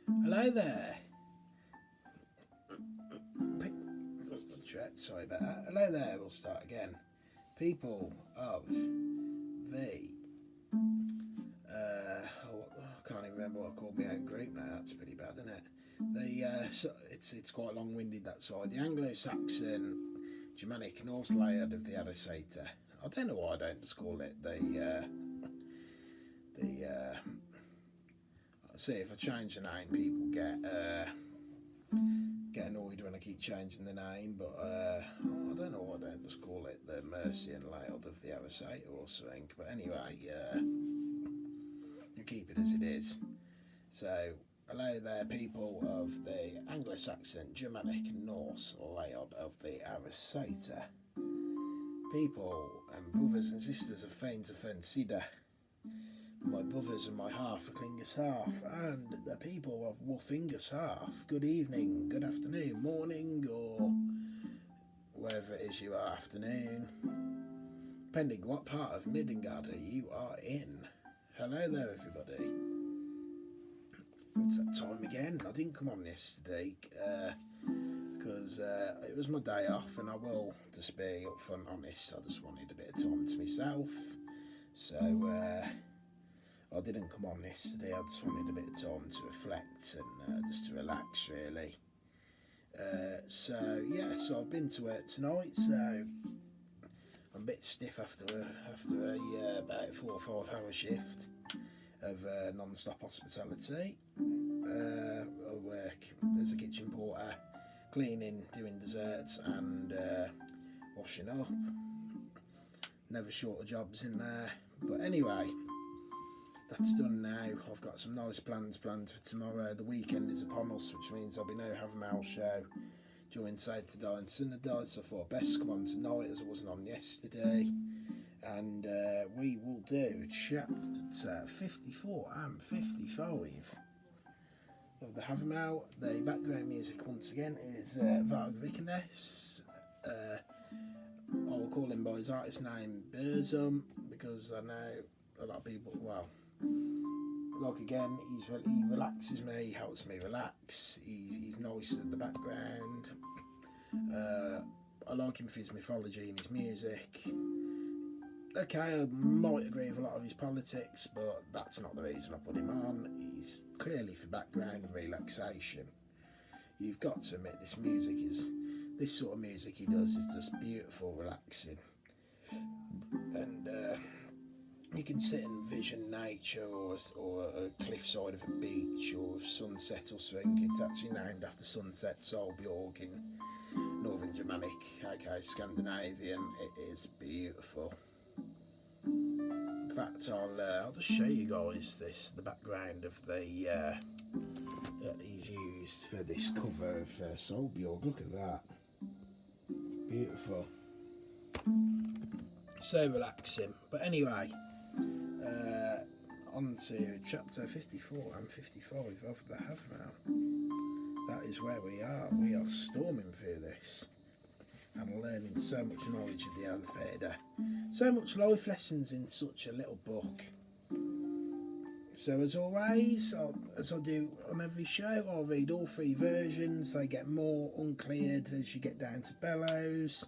Hello there. Sorry about that. Hello there. We'll start again. People of the I can't even remember what I called my own group now. That's pretty bad, isn't it? It's quite long-winded that side. The Anglo-Saxon Germanic Norse layered of the Arisator. I don't know why I don't just call it the. See, if I change the name, people get annoyed when I keep changing the name, but I don't know why I don't just call it the Mercian layout of the Arisator or something. But anyway, you keep it as it is. So, hello there, people of the Anglo-Saxon, Germanic, Norse layout of the Arisator. People and brothers and sisters of Fain's Fensida. My brothers and my half, Klingus half, and the people of Wolfingus half. Good evening, good afternoon, morning, or wherever it is you are, afternoon, depending what part of Midgard you are in. Hello there, everybody. It's that time again. I didn't come on yesterday because it was my day off, and I will just be upfront honest. I just wanted a bit of time to myself, so. I didn't come on yesterday. I just wanted a bit of time to reflect and just to relax, really. So I've been to work tonight. So I'm a bit stiff after a about 4 or 5 hour shift of non-stop hospitality. I work as a kitchen porter, cleaning, doing desserts, and washing up. Never short of jobs in there. But anyway. That's done now. I've got some nice plans planned for tomorrow. The weekend is upon us, which means there'll be no Havermal show during Saturday and Sunday, so I thought I'd best come on tonight as I wasn't on yesterday. And we will do chapter 54 and 55 of the Havermal. The background music once again is Varg Vikernes. I'll call him by his artist name Burzum because I know a lot of people, well, like again, he relaxes me, he helps me relax, he's nice at the background. I like him for his mythology and his music. Okay, I might agree with a lot of his politics, but that's not the reason I put him on. He's clearly for background and relaxation. You've got to admit this sort of music he does is just beautiful, relaxing. And you can sit and vision nature or a cliffside of a beach or sunset or something. It's actually named after Sunset Solbjorg in Northern Germanic, aka Scandinavian. It is beautiful. In fact, I'll just show you guys the background of the that he's used for this cover of Solbjorg. Look at that, beautiful, so relaxing. But anyway. On to chapter 54 and 55 of the Havermal. That is where we are. We are storming through this and learning so much knowledge of the Alfeda. So much life lessons in such a little book. So as always, as I do on every show, I'll read all 3 versions. They get more uncleared as you get down to Bellows.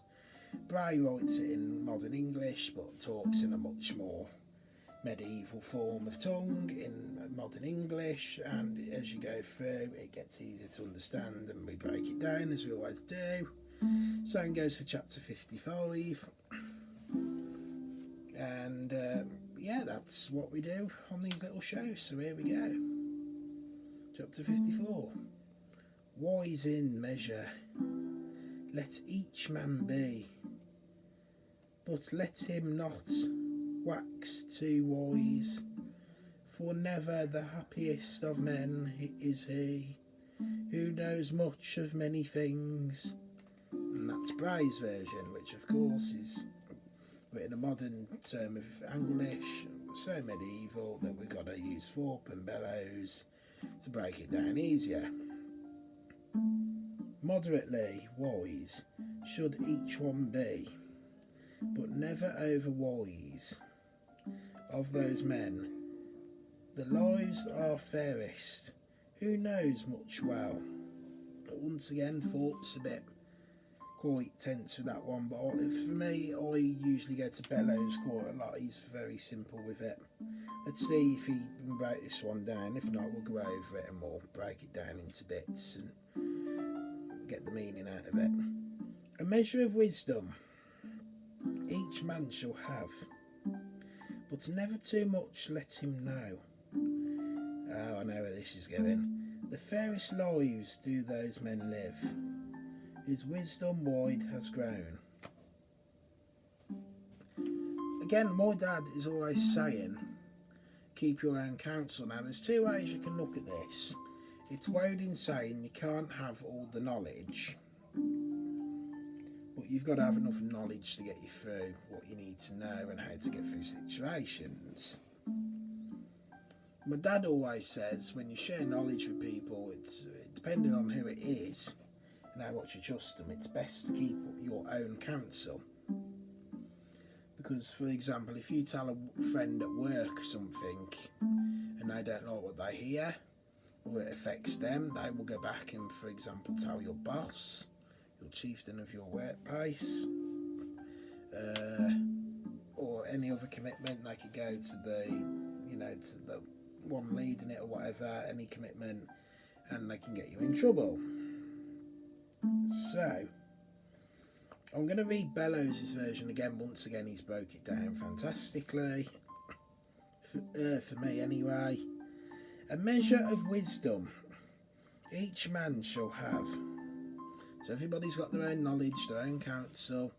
Bray writes it in modern English but talks in a much more medieval form of tongue in modern English, and as you go through it gets easier to understand and we break it down as we always do. Same goes for chapter 55, and that's what we do on these little shows. So here we go. Chapter 54. Wise in measure, let each man be, but let him not wax too wise, for never the happiest of men is he who knows much of many things. And that's Bray's version, which of course is written a modern term of English, so medieval that we've got to use Thorpe and Bellows to break it down easier. Moderately wise should each one be, but never over wise. Of those men, the lives are fairest who knows much well. But once again, thoughts a bit quite tense with that one, but for me, I usually go to Bellows quite a lot. He's very simple with it. Let's see if he can break this one down. If not, we'll go over it and we'll break it down into bits and get the meaning out of it. A measure of wisdom each man shall have, but never too much let him know. Oh, I know where this is going. The fairest lives do those men live, whose wisdom wide has grown. Again, my dad is always saying, keep your own counsel. Now, there's two ways you can look at this. It's Woden saying you can't have all the knowledge, but you've got to have enough knowledge to get you through what you need to know and how to get through situations. My dad always says when you share knowledge with people, it's depending on who it is and how much you trust them, it's best to keep your own counsel. Because, for example, if you tell a friend at work something and they don't like what they hear, or it affects them, they will go back and, for example, tell your boss, your chieftain of your workplace, or any other commitment. They could go to to the one leading it or whatever, any commitment, and they can get you in trouble. So, I'm going to read Bellows' version again. Once again, he's broke it down fantastically, for me anyway. A measure of wisdom each man shall have. So everybody's got their own knowledge, their own counsel.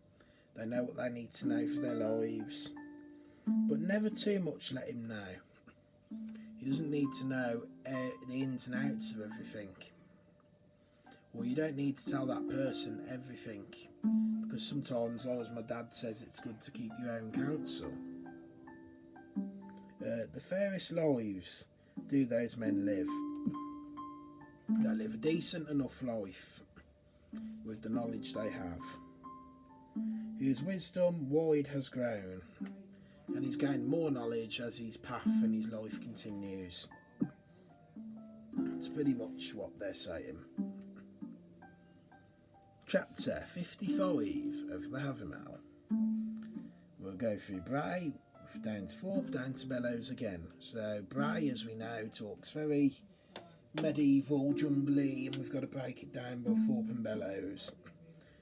They know what they need to know for their lives. But never too much let him know. He doesn't need to know the ins and outs of everything. Or you don't need to tell that person everything. Because sometimes, as my dad says, it's good to keep your own counsel. The fairest lives do those men live. They live a decent enough life with the knowledge they have, whose wisdom wide has grown, and he's gained more knowledge as his path and his life continues. It's pretty much what they're saying. Chapter 55 of the Havermal. We'll go through Bray, down to Thorpe, down to Bellows again. So Bray, as we know, talks very medieval, jumbly, and we've got to break it down by Thorpe and Bellows.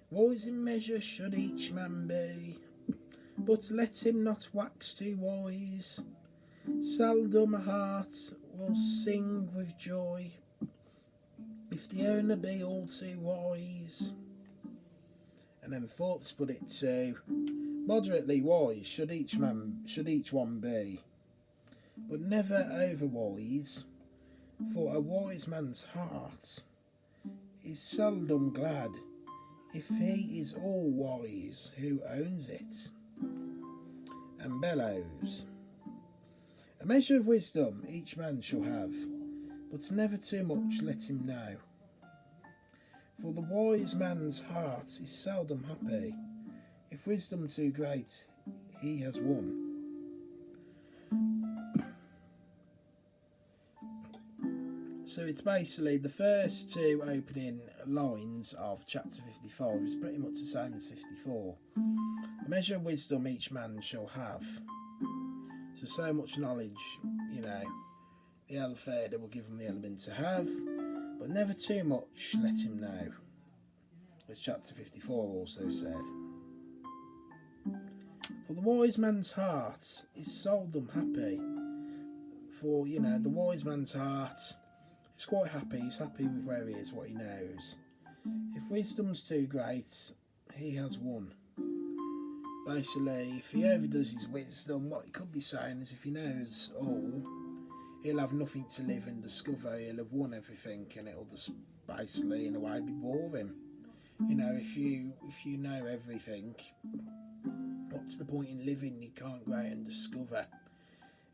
Wise in measure should each man be, but let him not wax too wise. Seldom a heart will sing with joy, if the owner be all too wise. And then Thorpe's put it to, moderately wise should each one be, but never over wise, for a wise man's heart is seldom glad if he is all wise who owns it. And Bellows. A measure of wisdom each man shall have, but never too much let him know. For the wise man's heart is seldom happy. If wisdom too great, he has won. So it's basically the first two opening lines of chapter 55 is pretty much the same as 54. A measure of wisdom each man shall have. So much knowledge, the Elfader will give him the element to have, but never too much let him know, as chapter 54 also said. For the wise man's heart is seldom happy. For, the wise man's heart is quite happy. He's happy with where he is, what he knows. If wisdom's too great, he has won. Basically, if he overdoes his wisdom, what he could be saying is if he knows all, he'll have nothing to live and discover. He'll have won everything, and it'll just basically, in a way, be boring. If you know everything, what's the point in living? You can't go out and discover.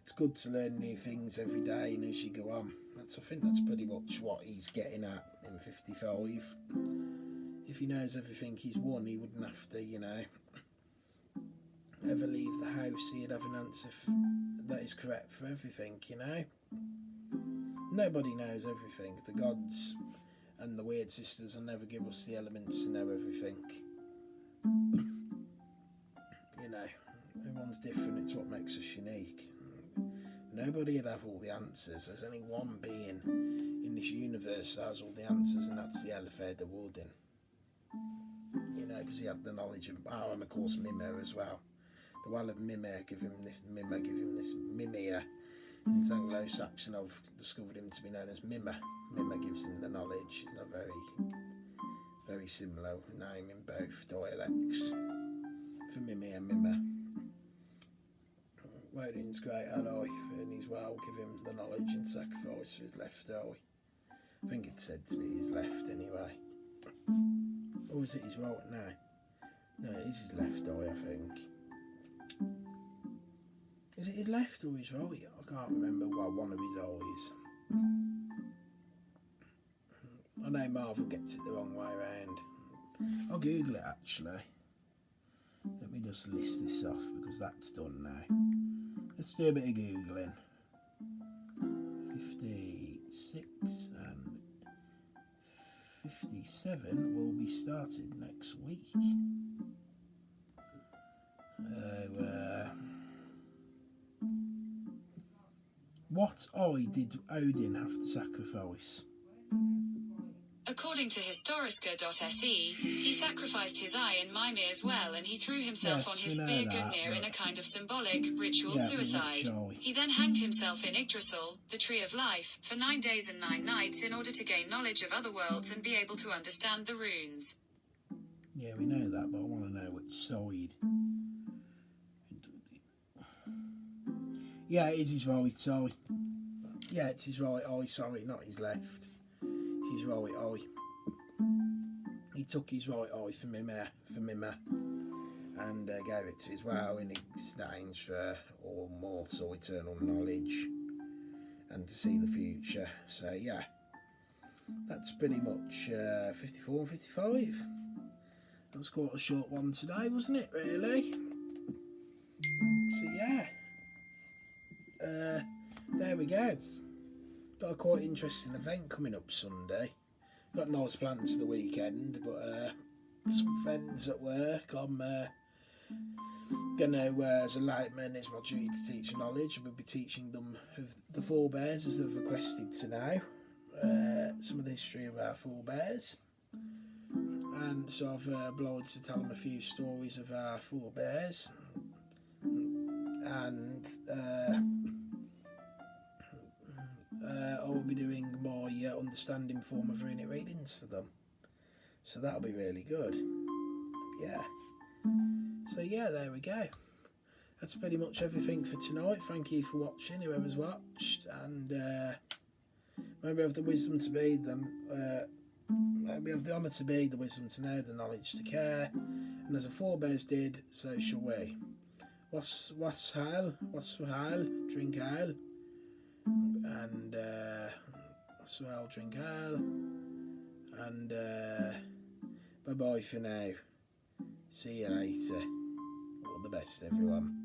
It's good to learn new things every day and as you go on. I think that's pretty much what he's getting at in 55. If he knows everything he's won, he wouldn't have to, ever leave the house. He'd have an answer that is correct for everything, Nobody knows everything. The gods and the weird sisters will never give us the elements to know everything. You know, everyone's different, it's what makes us unique. Nobody would have all the answers. There's only one being in this universe that has all the answers, and that's the Elephant the Woodin. You know, because he had the knowledge of power, and of course Mimir as well. The well of Mimir give him this Mimir. In Anglo-Saxon, I've discovered him to be known as Mimir. Mimir gives him the knowledge. It's not very similar name in both dialects. For Mimir, Mimir. Wodin's great ally, and his well give him the knowledge and sacrifice for his left eye. I think it's said to be his left anyway. Or is it his right now? No, it is his left eye, I think. Is it his left or his right? I can't remember. Well, one of his eyes. I know Marvel gets it the wrong way around. I'll Google it actually. Let me just list this off because that's done now. Let's do a bit of Googling. 56 and 57 will be started next week. What eye did Odin have to sacrifice? According to Historiska.se, he sacrificed his eye in Mimir's well, and he threw himself on his spear Gungnir in a kind of symbolic, ritual suicide. He then hanged himself in Yggdrasil, the Tree of Life, for 9 days and 9 nights in order to gain knowledge of other worlds and be able to understand the runes. Yeah, we know that, but I want to know which side. Yeah, it is his right eye. Yeah, it's his right eye, sorry, not his left. It's his right eye. He took his right eye for Mimir, and gave it to his well in exchange for all mortal eternal knowledge and to see the future. So yeah, that's pretty much 54 and 55. That was quite a short one today, wasn't it, really? So yeah. There we go. Got a quite interesting event coming up Sunday. Got nice plans for the weekend, but some friends at work. I'm gonna, as a layman, it's my duty to teach knowledge. We'll be teaching them of the forebears as they've requested to know. Some of the history of our forebears. And so I've obliged to tell them a few stories of our forebears. And I will be doing my understanding form of runic readings for them, so that'll be really good. Yeah, so yeah, there we go. That's pretty much everything for tonight. Thank you for watching, whoever's watched, and maybe have the wisdom to be them. We have the honour to be, the wisdom to know, the knowledge to care, and as the forebears did, so shall we. What's ale? What's for ale? Drink ale. And what's for ale? Drink ale. And bye bye for now. See you later. All the best, everyone.